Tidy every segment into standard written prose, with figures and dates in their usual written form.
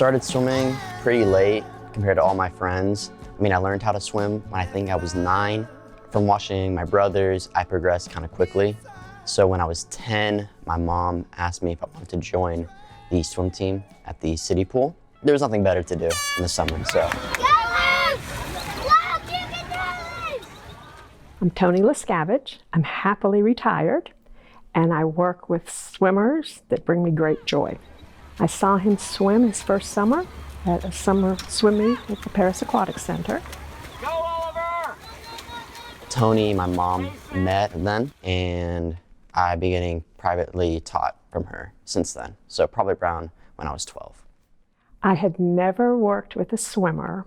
started swimming pretty late compared to all my friends. I mean, I learned how to swim when I think I was 9. From watching my brothers, I progressed kind of quickly. So when I was 10, my mom asked me if I wanted to join the swim team at the city pool. There was nothing better to do in the summer, so. I'm Toni Lescavage. I'm happily retired, and I work with swimmers that bring me great joy. I saw him swim his first summer at a summer swim meet at the Paris Aquatic Center. Go, Oliver! Toni, my mom, met then, and I've been getting privately taught from her since then, so probably around when I was 12. I had never worked with a swimmer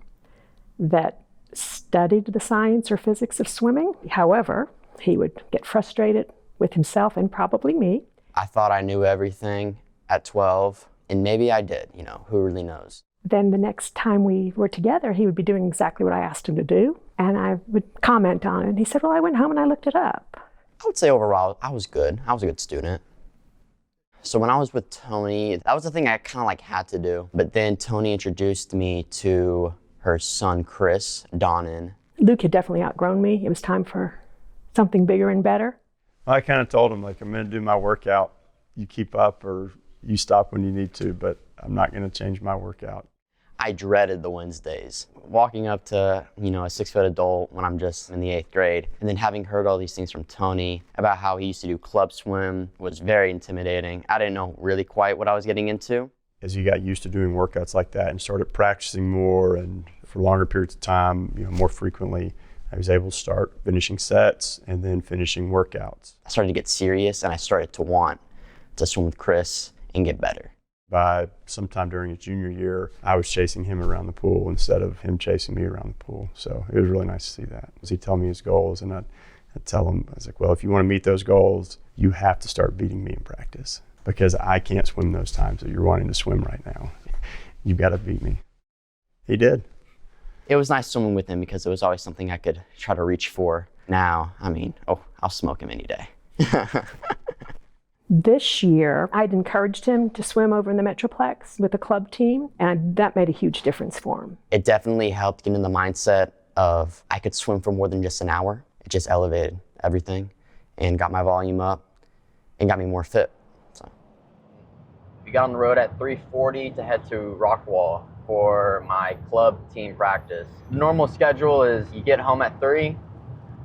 that studied the science or physics of swimming. However, he would get frustrated with himself and probably me. I thought I knew everything at 12, and maybe I did, you know, who really knows? Then the next time we were together, he would be doing exactly what I asked him to do, and I would comment on it. And he said, well, I went home and I looked it up. I would say overall, I was good. I was a good student. So when I was with Toni, that was the thing I kind of like had to do. But then Toni introduced me to her son, Chris, Donnan. Luke had definitely outgrown me. It was time for something bigger and better. I kind of told him, like, I'm going to do my workout. You keep up or you stop when you need to, but I'm not going to change my workout. I dreaded the Wednesdays. Walking up to, you know, a 6-foot adult when I'm just in the 8th grade, and then having heard all these things from Toni about how he used to do club swim was very intimidating. I didn't know really quite what I was getting into. As he got used to doing workouts like that and started practicing more and for longer periods of time, you know, more frequently, I was able to start finishing sets and then finishing workouts. I started to get serious, and I started to want to swim with Chris and get better. By sometime during his junior year, I was chasing him around the pool instead of him chasing me around the pool. So it was really nice to see that. He'd tell me his goals, and I'd tell him, I was like, well, if you want to meet those goals, you have to start beating me in practice, because I can't swim those times that you're wanting to swim right now. You've got to beat me. He did. It was nice swimming with him because it was always something I could try to reach for. Now, I mean, I'll smoke him any day. This year, I'd encouraged him to swim over in the Metroplex with the club team, and that made a huge difference for him. It definitely helped get in the mindset of I could swim for more than just an hour. It just elevated everything and got my volume up and got me more fit. So. We got on the road at 3:40 to head to Rockwall for my club team practice. The normal schedule is you get home at 3,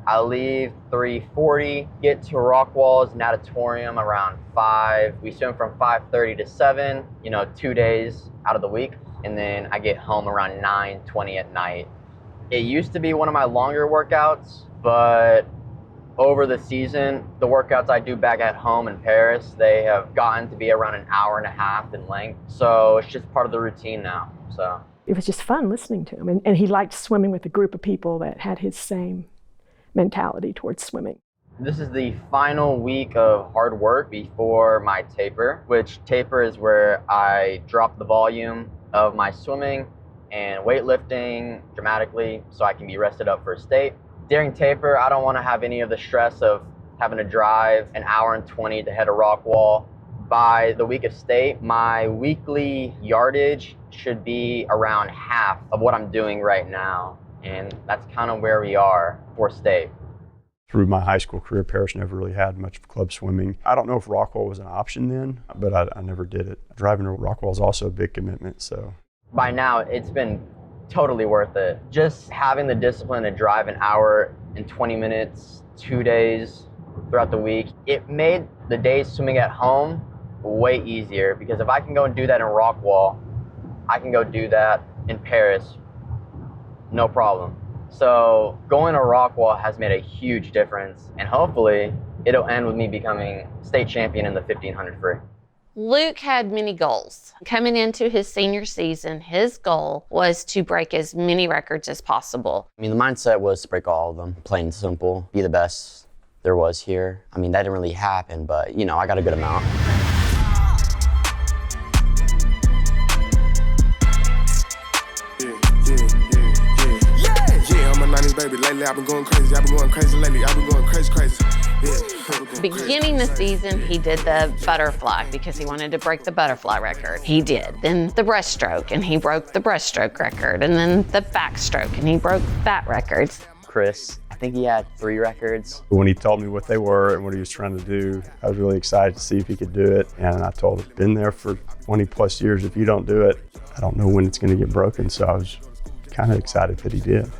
I leave 3:40, get to Rockwall's natatorium around 5. We swim from 5:30 to 7, you know, 2 days out of the week. And then I get home around 9:20 at night. It used to be one of my longer workouts, but over the season, the workouts I do back at home in Paris, they have gotten to be around an hour and a half in length. So it's just part of the routine now, so. It was just fun listening to him, and he liked swimming with a group of people that had his same mentality towards swimming. This is the final week of hard work before my taper, which taper is where I drop the volume of my swimming and weightlifting dramatically so I can be rested up for state. During taper, I don't want to have any of the stress of having to drive an hour and 20 to head to Rockwall. By the week of state, my weekly yardage should be around half of what I'm doing right now. And that's kind of where we are for state. Through my high school career, Paris never really had much club swimming. I don't know if Rockwall was an option then, but I never did it. Driving to Rockwall is also a big commitment, so. By now, it's been totally worth it. Just having the discipline to drive an hour and 20 minutes, 2 days throughout the week, it made the days swimming at home way easier, because if I can go and do that in Rockwall, I can go do that in Paris, no problem. So going to Rockwall has made a huge difference, and hopefully it'll end with me becoming state champion in the 1500 free. Luke had many goals. Coming into his senior season, his goal was to break as many records as possible. I mean, the mindset was to break all of them, plain and simple, be the best there was here. I mean, that didn't really happen, but, you know, I got a good amount. Yeah, I'm a 90s baby. Lately, I've been going crazy. I've been going crazy lately. I've been going crazy. Beginning the season, he did the butterfly because he wanted to break the butterfly record. He did. Then the breaststroke, and he broke the breaststroke record. And then the backstroke, and he broke that record. Chris, I think he had 3 records. When he told me what they were and what he was trying to do, I was really excited to see if he could do it. And I told him, been there for 20 plus years. If you don't do it, I don't know when it's going to get broken. So I was kind of excited that he did.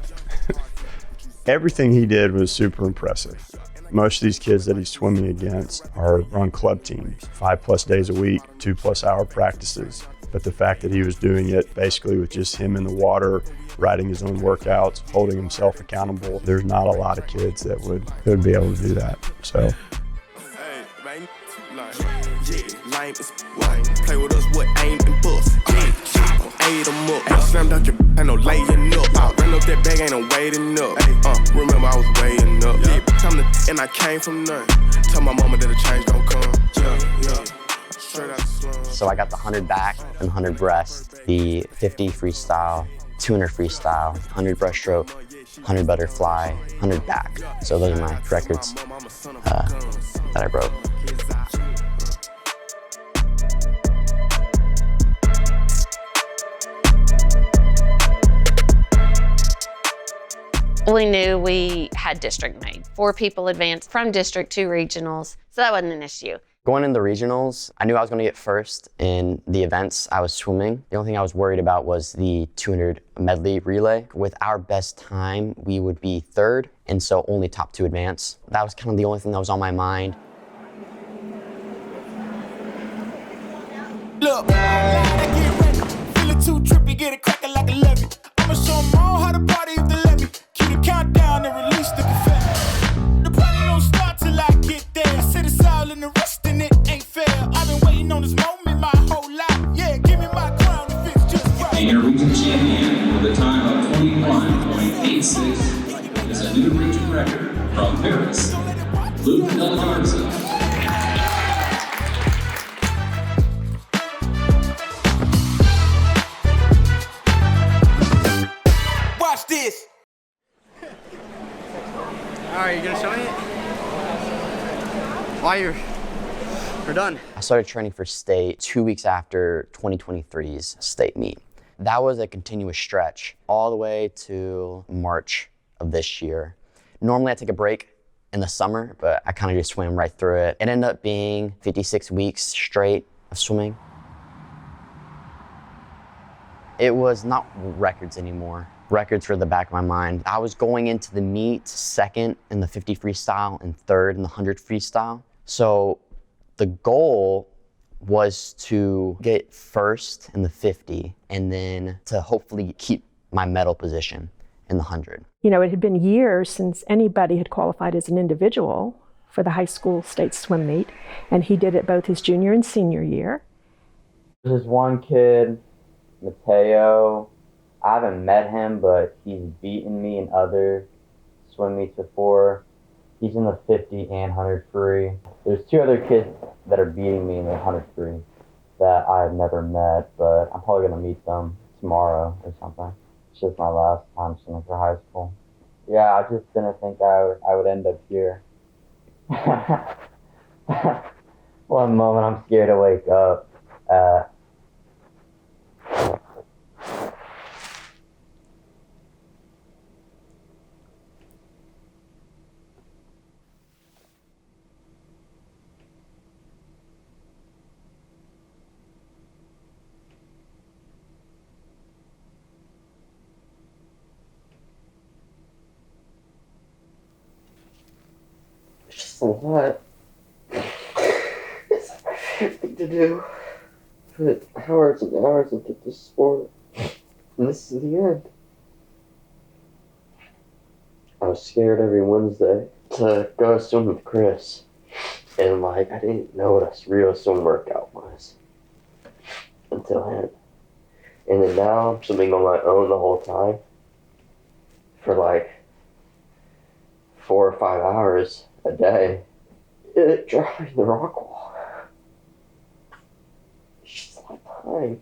Everything he did was super impressive. Most of these kids that he's swimming against are on club teams, 5+ days a week, 2+ hour practices. But the fact that he was doing it basically with just him in the water, writing his own workouts, holding himself accountable, there's not a lot of kids that would be able to do that. So. Play with us, what aim and bust. Ate them up, slammed out your ain't no laying up. Ran up that bag, ain't no waiting up. Remember I was weighing up. And I came from none. Tell my mama that the change don't come. Straight out the slum. So I got the 100 back and 100 breast, the 50 freestyle, 200 freestyle, 100 breaststroke, 100 butterfly, 100 back. So those are my records that I broke. We knew we had district made. 4 people advanced from district to regionals, so that wasn't an issue. Going into regionals, I knew I was going to get first in the events I was swimming. The only thing I was worried about was the 200 medley relay. With our best time, we would be 3rd, and so only top 2 advance. That was kind of the only thing that was on my mind. Look, get ready. Feel it too trippy, get it cracking like a levy. I'ma show them all how to party if they let me. Keep the countdown and release the confetti. The party don't start till I get there. I said it's all in the rest and it ain't fair. I've been waiting on this moment my whole life. Yeah, give me my crown if it's just right. And your region champion with a time of 21.86 is a new region record from Paris, Luke Garza. This. All right, you gonna show me it? Why we're done. I started training for state 2 weeks after 2023's state meet. That was a continuous stretch all the way to March of this year. Normally I take a break in the summer, but I kind of just swam right through it. It ended up being 56 weeks straight of swimming. It was not records anymore. Records were at the back of my mind. I was going into the meet 2nd in the 50 freestyle and 3rd in the 100 freestyle. So the goal was to get 1st in the 50 and then to hopefully keep my medal position in the 100. You know, it had been years since anybody had qualified as an individual for the high school state swim meet, and he did it both his junior and senior year. There's one kid, Mateo. I haven't met him, but he's beaten me in other swim meets before. He's in the 50 and 100 free. There's 2 other kids that are beating me in the 100 free that I've never met, but I'm probably going to meet them tomorrow or something. It's just my last time swimming for high school. Yeah, I just didn't think I would end up here. One moment I'm scared to wake up at. It's just a lot. It's my favorite thing to do. Put hours and hours into this sport. And this is the end. I was scared every Wednesday to go swim with Chris. And I didn't know what a real swim workout was until then. And then now I'm swimming on my own the whole time for 4 or 5 hours a day. It drives the rock wall. It's just a lot of time.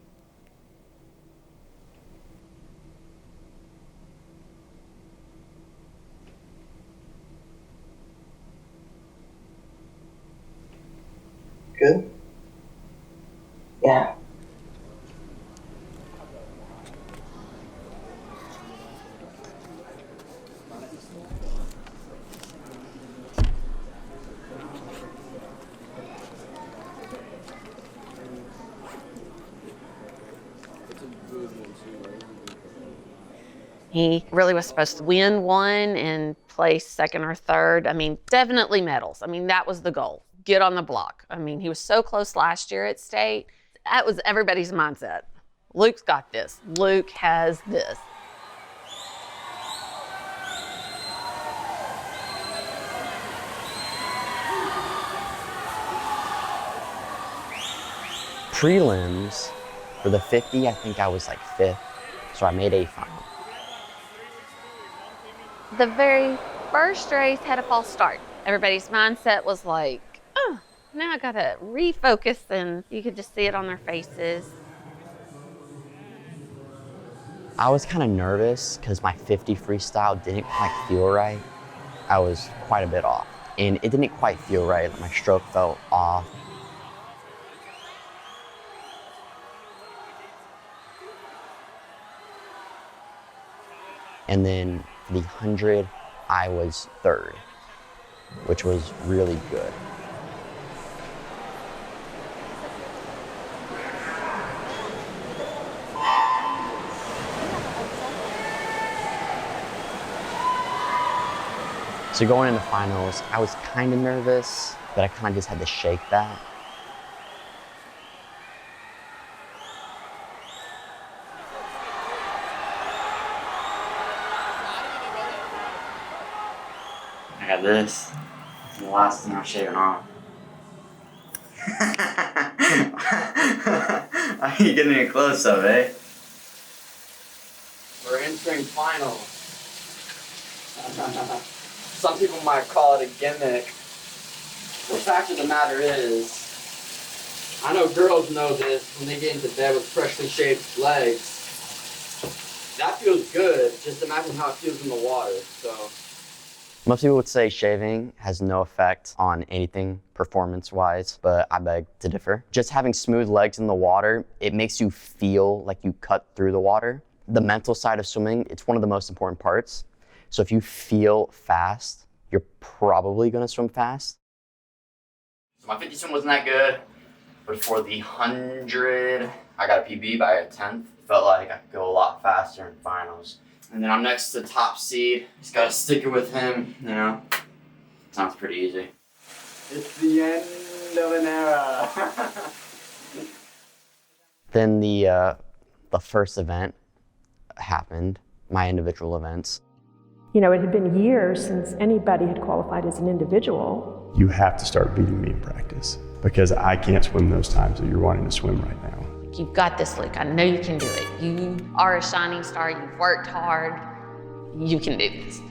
Good? Yeah. He really was supposed to win one and place second or third. I mean, definitely medals. I mean, that was the goal. Get on the block. I mean, he was so close last year at state. That was everybody's mindset. Luke's got this. Luke has this. Prelims for the 50, I think I was like 5th, so I made a final. The very first race had a false start. Everybody's mindset was like, oh, now I gotta refocus, and you could just see it on their faces. I was kind of nervous because my 50 freestyle didn't quite feel right. I was quite a bit off, and it didn't quite feel right. My stroke felt off. And then for the 100, I was 3rd, which was really good. So going into finals, I was kind of nervous, but I kind of just had to shake that. I got this. It's the last thing I'm shaving off. Are you getting it close up, eh? We're entering finals. Some people might call it a gimmick. The fact of the matter is, I know girls know this when they get into bed with freshly shaved legs. That feels good. Just imagine how it feels in the water. So. Most people would say shaving has no effect on anything performance-wise, but I beg to differ. Just having smooth legs in the water, it makes you feel like you cut through the water. The mental side of swimming, it's one of the most important parts. So if you feel fast, you're probably gonna swim fast. So my 50 swim wasn't that good, but for the 100, I got a PB by a 10th. Felt like I could go a lot faster in finals. And then I'm next to the top seed. Just gotta stick it with him, you know. Sounds pretty easy. It's the end of an era. Then the first event happened, my individual events. You know, it had been years since anybody had qualified as an individual. You have to start beating me in practice because I can't swim those times that you're wanting to swim right now. You've got this, Luke. I know you can do it. You are a shining star. You've worked hard. You can do this.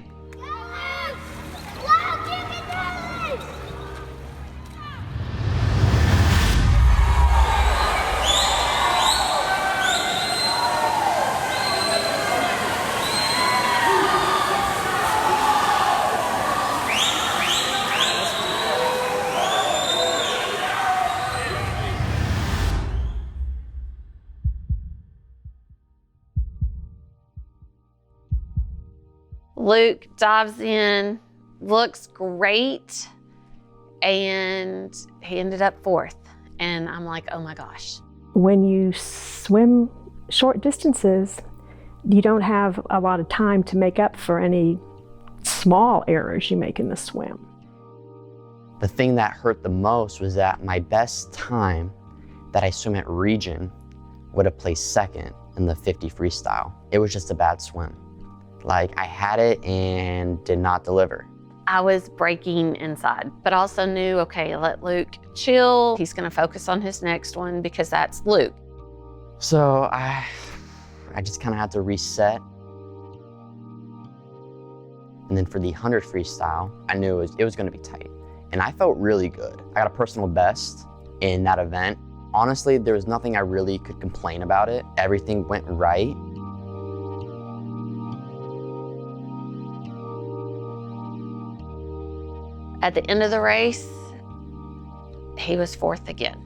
Luke dives in, looks great, and he ended up 4th. And I'm like, oh my gosh. When you swim short distances, you don't have a lot of time to make up for any small errors you make in the swim. The thing that hurt the most was that my best time that I swim at region would have placed 2nd in the 50 freestyle. It was just a bad swim. Like, I had it and did not deliver. I was breaking inside, but also knew, okay, let Luke chill. He's gonna focus on his next one because that's Luke. So I just kind of had to reset. And then for the 100 freestyle, I knew it was gonna be tight. And I felt really good. I got a personal best in that event. Honestly, there was nothing I really could complain about it. Everything went right. At the end of the race, he was fourth again.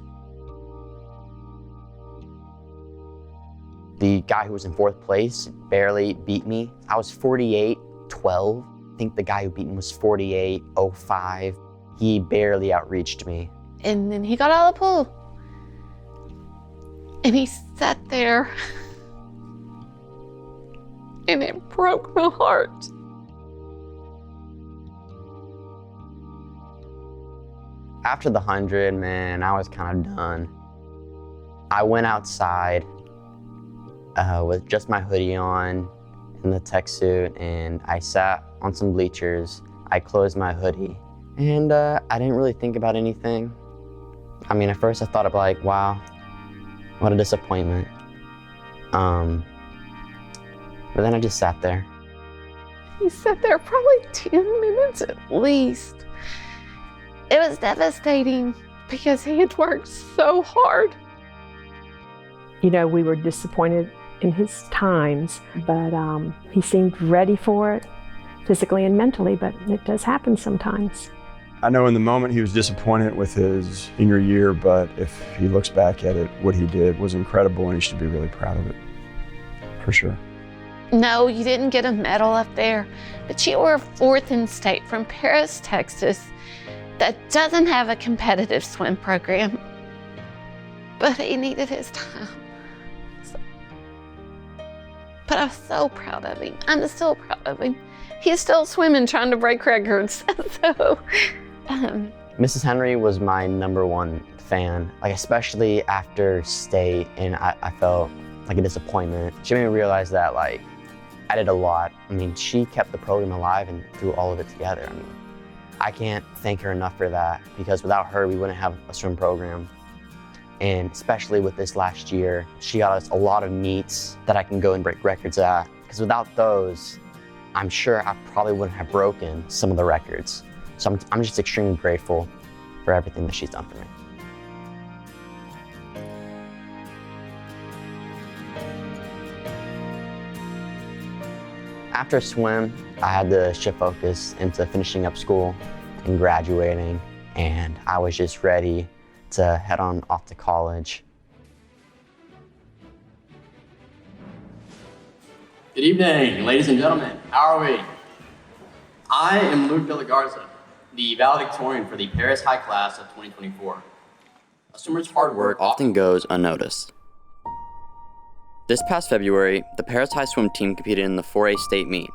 The guy who was in fourth place barely beat me. I was 48.12. I think the guy who beat me was 48.05. He barely outreached me. And then he got out of the pool. And he sat there. And it broke my heart. After the 100, man, I was kind of done. I went outside with just my hoodie on and the tech suit, and I sat on some bleachers. I closed my hoodie, and I didn't really think about anything. I mean, at first I thought of like, wow, what a disappointment. But then I just sat there. He sat there probably 10 minutes at least. It was devastating because he had worked so hard. You know, we were disappointed in his times, but he seemed ready for it, physically and mentally, but it does happen sometimes. I know in the moment he was disappointed with his senior year, but if he looks back at it, what he did was incredible and he should be really proud of it, for sure. No, you didn't get a medal up there, but you were fourth in state from Paris, Texas, that doesn't have a competitive swim program. But he needed his time. But I'm so proud of him. I'm still proud of him. He's still swimming, trying to break records. Mrs. Henry was my #1 fan, like especially after state, and I felt like a disappointment. She made me realize that like I did a lot. I mean, she kept the program alive and threw all of it together. I mean, I can't thank her enough for that, because without her, we wouldn't have a swim program. And especially with this last year, she got us a lot of meets that I can go and break records at. Because without those, I'm sure I probably wouldn't have broken some of the records. So I'm just extremely grateful for everything that she's done for me. After swim, I had to shift focus into finishing up school and graduating, and I was just ready to head on off to college. Good evening, ladies and gentlemen. How are we? I am Luke de la Garza, the valedictorian for the Paris High Class of 2024. A swimmer's hard work Often goes unnoticed. This past February, the Paris High swim team competed in the 4A state meet.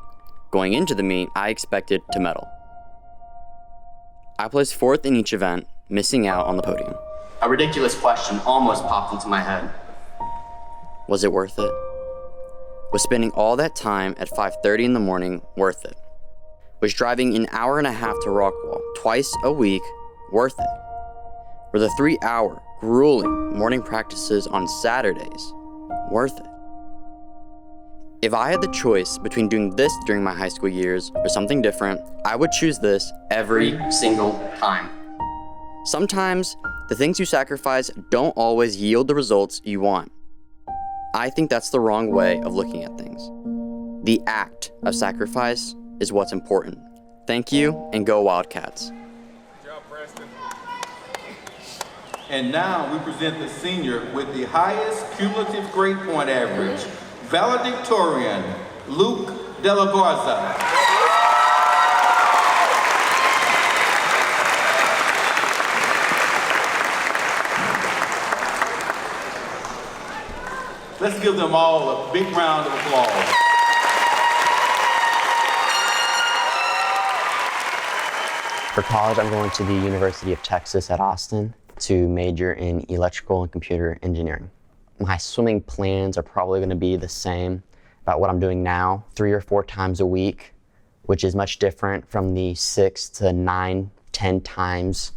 Going into the meet, I expected to medal. I placed fourth in each event, missing out on the podium. A ridiculous question almost popped into my head. Was it worth it? Was spending all that time at 5:30 in the morning worth it? Was driving an hour and a half to Rockwall twice a week worth it? Were the 3-hour, grueling morning practices on Saturdays worth it? If I had the choice between doing this during my high school years or something different, I would choose this every single time. Sometimes, the things you sacrifice don't always yield the results you want. I think that's the wrong way of looking at things. The act of sacrifice is what's important. Thank you, and go Wildcats. Good job, Preston. And now we present the senior with the highest cumulative grade point average, valedictorian, Luke de la Garza. Let's give them all a big round of applause. For college, I'm going to the University of Texas at Austin to major in electrical and computer engineering. My swimming plans are probably going to be the same about what I'm doing now, 3 or 4 times a week, which is much different from the 6 to 9, 10 times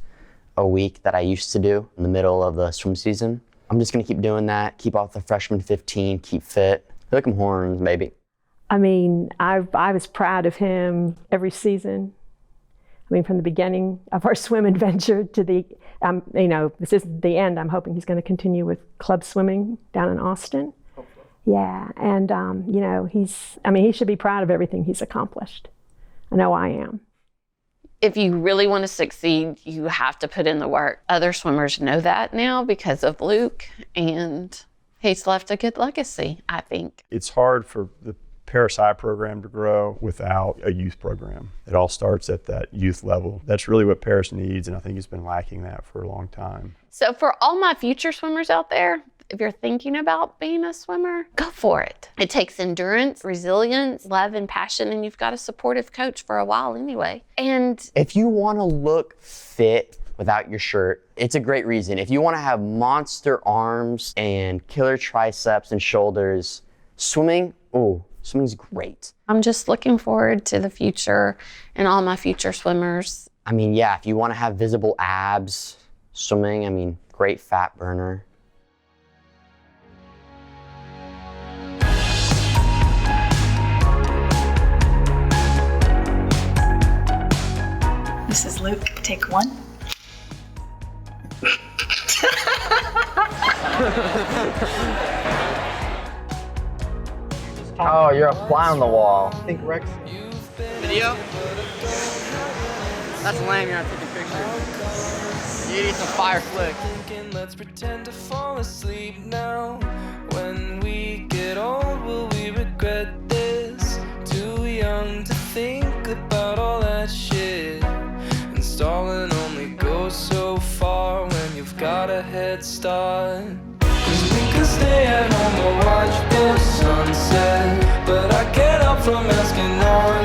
a week that I used to do in the middle of the swim season. I'm just going to keep doing that, keep off the freshman 15, keep fit, hook 'em horns, baby. I mean, I was proud of him every season. I mean, from the beginning of our swim adventure to the, this isn't the end. I'm hoping he's going to continue with club swimming down in Austin. Hopefully. Yeah, and he should be proud of everything he's accomplished. I know I am. If you really want to succeed, you have to put in the work. Other swimmers know that now because of Luke, and he's left a good legacy, I think. It's hard for the Paris-I program to grow without a youth program. It all starts at that youth level. That's really what Paris needs, and I think it's been lacking that for a long time. So for all my future swimmers out there, if you're thinking about being a swimmer, go for it. It takes endurance, resilience, love, and passion, and you've got a supportive coach for a while anyway. And if you want to look fit without your shirt, it's a great reason. If you want to have monster arms and killer triceps and shoulders, swimming's great. I'm just looking forward to the future and all my future swimmers. I mean, yeah, if you want to have visible abs, swimming, great fat burner. This is Luke, take one. Oh, you're a fly on the wall. I think Rex. Video? That's lame, you're not taking pictures. You need some fire flick. Let's pretend to fall asleep now. When we get old, will we regret this? Too young to think about all that shit. Installing only goes so far when you've got a head start. 'Cause we can stay at home or watch the sunset, but I can't help from asking, are